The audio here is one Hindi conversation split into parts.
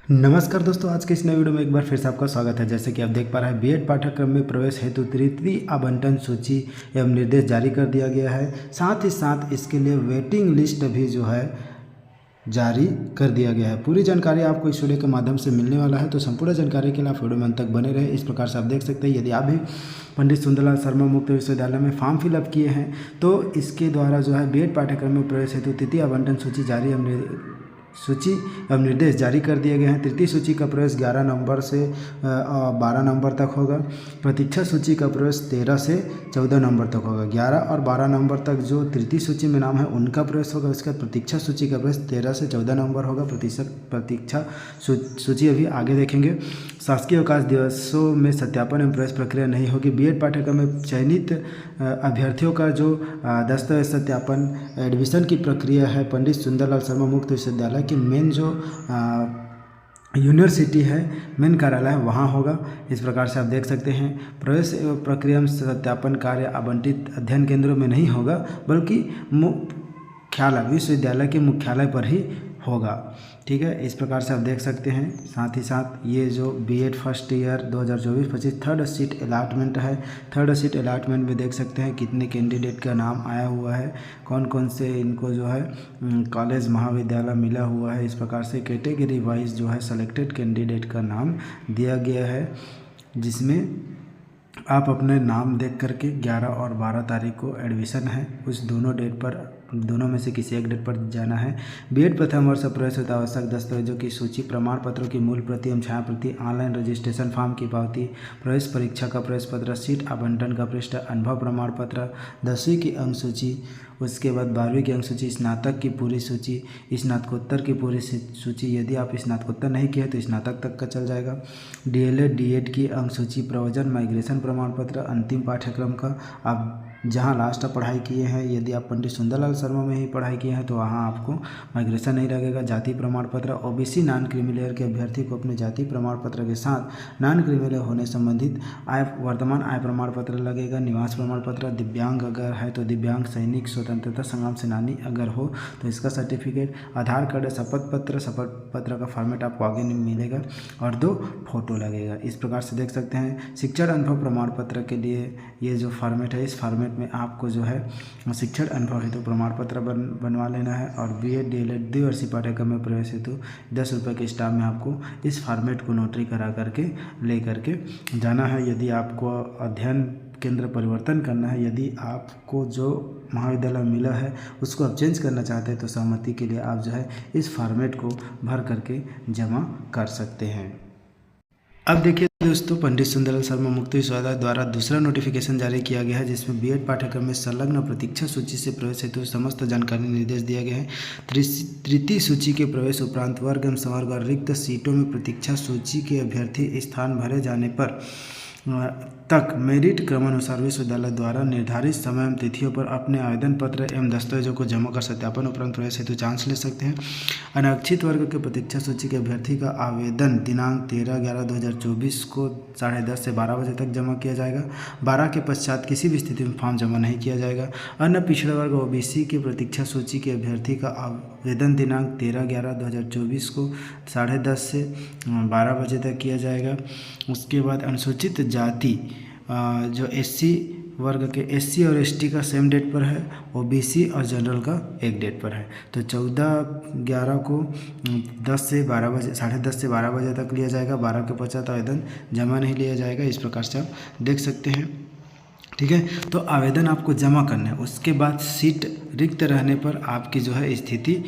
नमस्कार दोस्तों, आज के इस नए वीडियो में एक बार फिर से आपका स्वागत है। जैसे कि आप देख पा रहे हैं, बीएड पाठ्यक्रम में प्रवेश हेतु तृतीय आवंटन सूची एवं निर्देश जारी कर दिया गया है। साथ ही साथ इसके लिए वेटिंग लिस्ट भी जो है जारी कर दिया गया है। पूरी जानकारी आपको इस वीडियो के माध्यम से मिलने वाला है, तो संपूर्ण जानकारी के लिए आप वीडियो में अंत तक बने रहे। इस प्रकार से आप देख सकते हैं, यदि आप भी पंडित सुंदरलाल शर्मा मुक्त विश्वविद्यालय में फॉर्म फिलअप किए हैं तो इसके द्वारा जो है बीएड पाठ्यक्रम में प्रवेश हेतु तृतीय आवंटन सूची एवं निर्देश जारी कर दिए गए हैं। तृतीय सूची का प्रवेश 11 नवंबर से 12 नवंबर तक होगा। प्रतीक्षा सूची का प्रवेश 13 से 14 नवंबर तक होगा। 11 और 12 नवंबर तक जो तृतीय सूची में नाम है उनका प्रवेश होगा। उसका प्रतीक्षा सूची का प्रवेश 13 से 14 नवंबर होगा। प्रतीक्षा सूची अभी आगे देखेंगे। शासकीय अवकाश दिवसों में सत्यापन एवं प्रवेश प्रक्रिया नहीं होगी। बीएड पाठ्यक्रम में चयनित अभ्यर्थियों का जो दस्तावेज सत्यापन एडमिशन की प्रक्रिया है पंडित सुंदरलाल शर्मा मुक्त विश्वविद्यालय की मेन जो यूनिवर्सिटी है, मेन कार्यालय है, वहाँ होगा। इस प्रकार से आप देख सकते हैं। प्रवेश प्रक्रिया में सत्यापन कार्य आवंटित अध्ययन केंद्रों में नहीं होगा, बल्कि मुख्यालय विश्वविद्यालय के मुख्यालय पर ही होगा। ठीक है, इस प्रकार से आप देख सकते हैं। साथ ही साथ ये जो BEd first year 2024-25 third seat allotment है, थर्ड सीट अलॉटमेंट में देख सकते हैं कितने कैंडिडेट का नाम आया हुआ है, कौन कौन से इनको जो है कॉलेज महाविद्यालय मिला हुआ है। इस प्रकार से कैटेगरी वाइज जो है सेलेक्टेड कैंडिडेट का नाम दिया गया है, जिसमें आप अपने नाम देख करके 11 और 12 तारीख को एडमिशन है, उस दोनों डेट पर, दोनों में से किसी एक डेट पर जाना है। बीएड प्रथम वर्ष प्रवेश हेतु आवश्यक दस्तावेजों की सूची, प्रमाण पत्रों की मूल प्रति एवं छाया प्रति, ऑनलाइन रजिस्ट्रेशन फॉर्म की पावती, प्रवेश परीक्षा का प्रवेश पत्र, सीट आवंटन का पृष्ठ, अनुभव प्रमाण पत्र, 10वीं की अंक सूची, उसके बाद 12वीं की अंक सूची, स्नातक की पूरी सूची, स्नातकोत्तर की पूरी सूची। यदि आप स्नातकोत्तर नहीं किए तो स्नातक तक का चल जाएगा। डीएलएड डीएड की अंक सूची, प्रवचन माइग्रेशन प्रमाण पत्र, अंतिम पाठ्यक्रम का आप जहाँ लास्ट पढ़ाई किए हैं, यदि आप पंडित सुंदरलाल शर्मा में ही पढ़ाई किए हैं तो वहाँ आपको माइग्रेशन नहीं लगेगा। जाति प्रमाण पत्र, ओबीसी नॉन क्रीमी के अभ्यर्थी को अपने जाति प्रमाण पत्र के साथ नॉन क्रीमी होने संबंधित वर्तमान आय प्रमाण पत्र लगेगा। निवास प्रमाण पत्र, दिव्यांग अगर है तो दिव्यांग, सैनिक, स्वतंत्रता संग्राम सेनानी अगर हो तो इसका सर्टिफिकेट, आधार कार्ड, शपथ पत्र का फॉर्मेट आपको आगे नहीं मिलेगा और 2 फोटो लगेगा। इस प्रकार से देख सकते हैं। शिक्षण अनुभव प्रमाण पत्र के लिए ये जो फॉर्मेट है, इस फॉर्मेट में आपको जो है शिक्षण अनुभव हेतु प्रमाण पत्र बनवा लेना है। और बीएड डीएलएड द्विवर्षीय पाठ्यक्रम में प्रवेश हेतु 10 रुपये के स्टाम्प में आपको इस फॉर्मेट को नोटरी करा करके ले करके जाना है। यदि आपको अध्ययन केंद्र परिवर्तन करना है, यदि आपको जो महाविद्यालय मिला है उसको आप चेंज करना चाहते हैं तो सहमति के लिए आप जो है इस फॉर्मेट को भर करके जमा कर सकते हैं। अब देखिए दोस्तों, पंडित सुंदरलाल शर्मा मुक्त विश्वविद्यालय द्वारा दूसरा नोटिफिकेशन जारी किया गया है, जिसमें बीएड पाठ्यक्रम में संलग्न प्रतीक्षा सूची से प्रवेश हेतु समस्त जानकारी निर्देश दिया गया है। तृतीय सूची के प्रवेश उपरांत वर्ग एवं संवर्ग और रिक्त सीटों में प्रतीक्षा सूची के अभ्यर्थी स्थान भरे जाने पर तक मेरिट क्रमानुसार विश्वविद्यालय द्वारा निर्धारित समय एवं तिथियों पर अपने आवेदन पत्र एवं दस्तावेजों को जमा कर सत्यापन उपरांत प्रवेश हेतु चांस ले सकते हैं। अनारक्षित वर्ग के प्रतीक्षा सूची के अभ्यर्थी का आवेदन दिनांक 13/11/2024 को 10:30 से 12 बजे तक जमा किया जाएगा। 12 के पश्चात किसी भी स्थिति में फॉर्म जमा नहीं किया जाएगा। अन्य पिछड़ा वर्ग ओबीसी की प्रतीक्षा सूची के अभ्यर्थी का आवेदन दिनांक 13/11/2024 को 10:30 से 12 बजे तक किया जाएगा। उसके बाद अनुसूचित जाति जो एससी वर्ग के, एससी और एसटी का सेम डेट पर है, ओबीसी और जनरल का एक डेट पर है। तो 14/11 को 10 से 12 बजे, 10:30 से 12 बजे तक लिया जाएगा। 12 के पश्चात आवेदन जमा नहीं लिया जाएगा। इस प्रकार से आप देख सकते हैं। ठीक है, तो आवेदन आपको जमा करना है। उसके बाद सीट रिक्त रहने पर आपकी जो है स्थिति,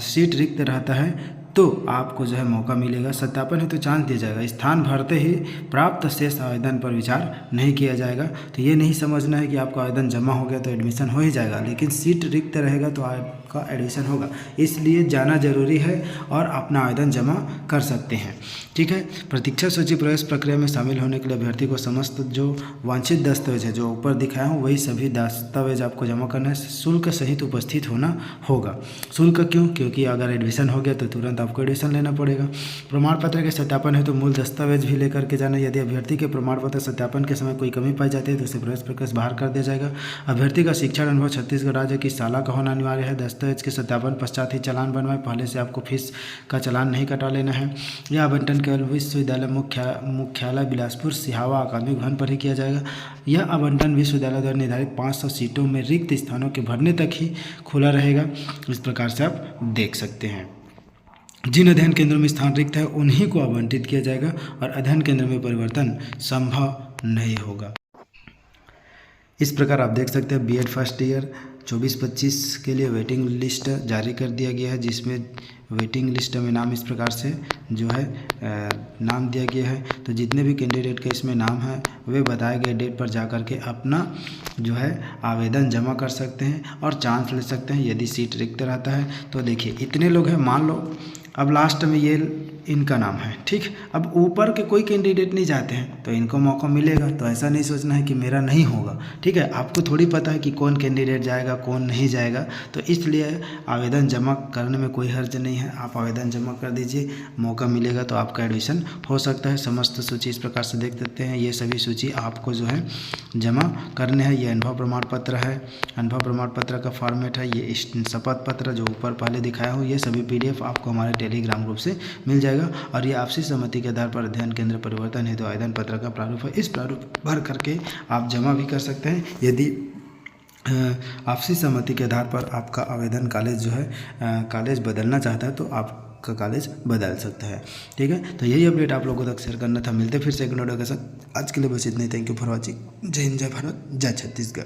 सीट रिक्त रहता है तो आपको जो है मौका मिलेगा। सत्यापन हेतु चांस दिया जाएगा। स्थान भरते ही प्राप्त शेष आवेदन पर विचार नहीं किया जाएगा। तो ये नहीं समझना है कि आपका आवेदन जमा हो गया तो एडमिशन हो ही जाएगा, लेकिन सीट रिक्त रहेगा तो आपका एडमिशन होगा। इसलिए जाना जरूरी है और अपना आवेदन जमा कर सकते हैं। ठीक है, प्रतीक्षा सूची प्रवेश प्रक्रिया में शामिल होने के लिए अभ्यर्थी को समस्त जो वांछित दस्तावेज है, जो ऊपर दिखाया हूँ वही सभी दस्तावेज आपको जमा करना है। शुल्क सहित उपस्थित होना होगा। शुल्क क्यों? क्योंकि अगर एडमिशन हो गया तो तुरंत आपको एडमिशन लेना पड़ेगा। प्रमाण पत्र के सत्यापन है तो मूल दस्तावेज भी लेकर के जाना। यदि अभ्यर्थी के प्रमाण पत्र सत्यापन के समय कोई कमी पाई जाती है तो उसे प्रवेश प्रक्रिया से बाहर कर दिया जाएगा। अभ्यर्थी का शिक्षण अनुभव छत्तीसगढ़ राज्य की शाला का होना अनिवार्य है। दस्तावेज के सत्यापन पश्चात ही चालान बनवाएं। पहले से आपको फीस का चालान नहीं कटा लेना है। यह आवंटन केवल विश्वविद्यालय मुख्यालय बिलासपुर सिहावा अकादमिक भवन पर ही किया जाएगा। यह आवंटन विश्वविद्यालय द्वारा निर्धारित 500 सीटों में रिक्त स्थानों के भरने तक ही खुला रहेगा। इस प्रकार से आप देख सकते हैं। जिन अध्ययन केंद्रों में स्थान रिक्त है उन्हीं को आवंटित किया जाएगा और अध्ययन केंद्र में परिवर्तन संभव नहीं होगा। इस प्रकार आप देख सकते हैं बीएड फर्स्ट ईयर 24-25 के लिए वेटिंग लिस्ट जारी कर दिया गया है, जिसमें वेटिंग लिस्ट में नाम इस प्रकार से जो है नाम दिया गया है। तो जितने भी कैंडिडेट का इसमें नाम है वे बताए गए डेट पर जाकर के अपना जो है आवेदन जमा कर सकते हैं और चांस ले सकते हैं यदि सीट रिक्त रहता है। तो देखिए इतने लोग हैं, मान लो अब लास्ट में ये इनका नाम है, ठीक। अब ऊपर के कोई कैंडिडेट नहीं जाते हैं तो इनको मौका मिलेगा। तो ऐसा नहीं सोचना है कि मेरा नहीं होगा, ठीक है। आपको थोड़ी पता है कि कौन कैंडिडेट जाएगा कौन नहीं जाएगा, तो इसलिए आवेदन जमा करने में कोई हर्ज नहीं है। आप आवेदन जमा कर दीजिए, मौका मिलेगा तो आपका एडमिशन हो सकता है। समस्त सूची इस प्रकार से देख सकते हैं। ये सभी सूची आपको जो है जमा करने हैं। ये अनुभव प्रमाण पत्र है, अनुभव प्रमाण पत्र का फॉर्मेट है। ये शपथ पत्र जो ऊपर पहले दिखाया हूँ, ये सभी PDF आपको हमारे टेलीग्राम ग्रुप से मिल जाएगा। और ये आपसी सहमति के आधार पर अध्ययन केंद्र परिवर्तन हेतु आवेदन पत्र का प्रारूप है। इस प्रारूप भर करके आप जमा भी कर सकते हैं। यदि आपसी सहमति के आधार पर आपका आवेदन कॉलेज जो है कॉलेज बदलना चाहता है तो आपका कॉलेज बदल सकता है, ठीक है। तो यही अपडेट आप लोगों तक शेयर करना था। मिलते फिर से एक वीडियो के साथ। आज के लिए बस इतना ही। Thank you for watching. जय हिंद, जय भारत, जय छत्तीसगढ़।